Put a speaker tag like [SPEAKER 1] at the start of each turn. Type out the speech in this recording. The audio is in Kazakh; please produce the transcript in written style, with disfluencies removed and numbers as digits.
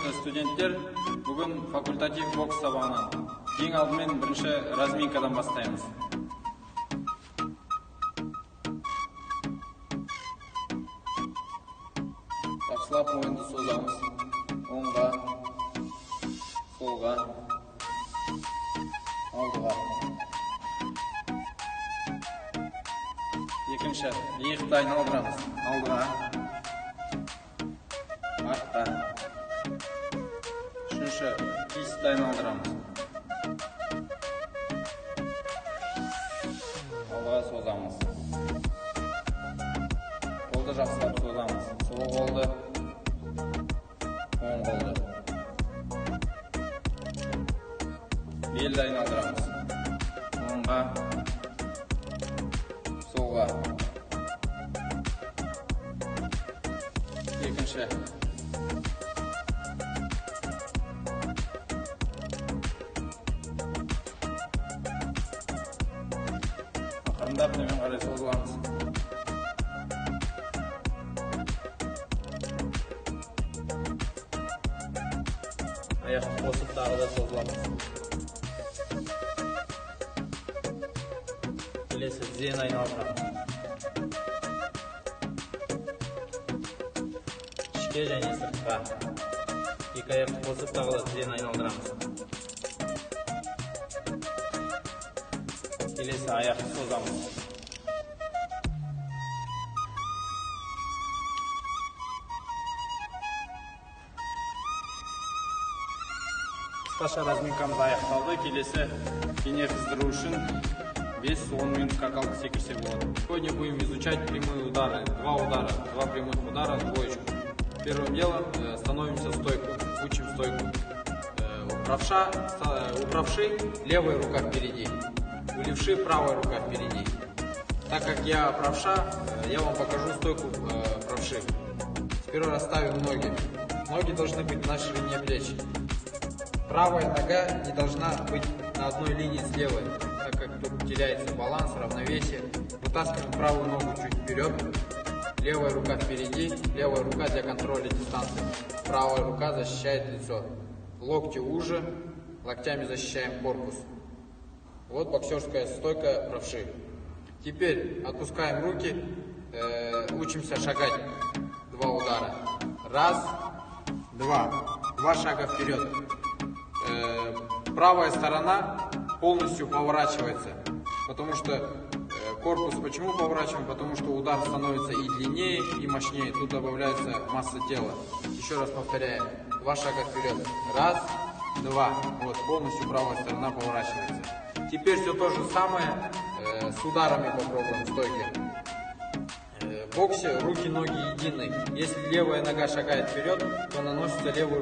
[SPEAKER 1] Құрметті студенттер, бүгін факультатив бокс сабағынан ең алдымен бірінші разминкадан бастаймыз. Жақсылап мойынды созамыз. Оңға, солға, алдыға. Екінші, иықты айналдырамыз. Алдыға, артқа. Үшінші, кисті айналдырамыз. Алдыға созамыз. Қолды жақсылап созамыз. Сол қолды, оң қолды. Белді айналдырамыз. Оңға, солға. Екінші. Ақырындап төмен қарай созыламыз. Аяқты қосып тағы да созыламыз. Келесі тізені айналдырамыз. Ішке және сыртқа. Екі аяқты қосып тағы да тізені айналдырамыз. Келесі аяқты созамыз. Қысқаша разминкамыз аяқталды. Келесі дене қыздыру үшін 5-10 минут скакалка секірсе болады. Сегодня будем изучать прямые удары. Два прямых удара, двоечку. Первым делом становимся в стойку, учим стойку. У правши левая рука впереди, у левши правая рука впереди. Так как я правша, я вам покажу стойку правши. Сперва расставим ноги. Ноги должны быть на ширине плеч. Правая нога не должна быть на одной линии с левой, так как тут теряется баланс, равновесие. Вытаскиваем правую ногу чуть вперед. Левая рука впереди, левая рука для контроля дистанции. Правая рука защищает лицо. Локти уже, локтями защищаем корпус. Вот боксерская стойка правши. Теперь отпускаем руки, учимся шагать. Два удара. Раз, два. Два шага вперед. Правая сторона полностью поворачивается, потому что корпус почему поворачиваем? Потому что удар становится и длиннее, и мощнее. Тут добавляется масса тела. Еще раз повторяем. Два шага вперед. Раз, два. Вот полностью правая сторона поворачивается. Теперь все то же самое с ударами попробуем в стойке. В боксе руки-ноги едины. Если левая нога шагает вперед, то наносится левую руку.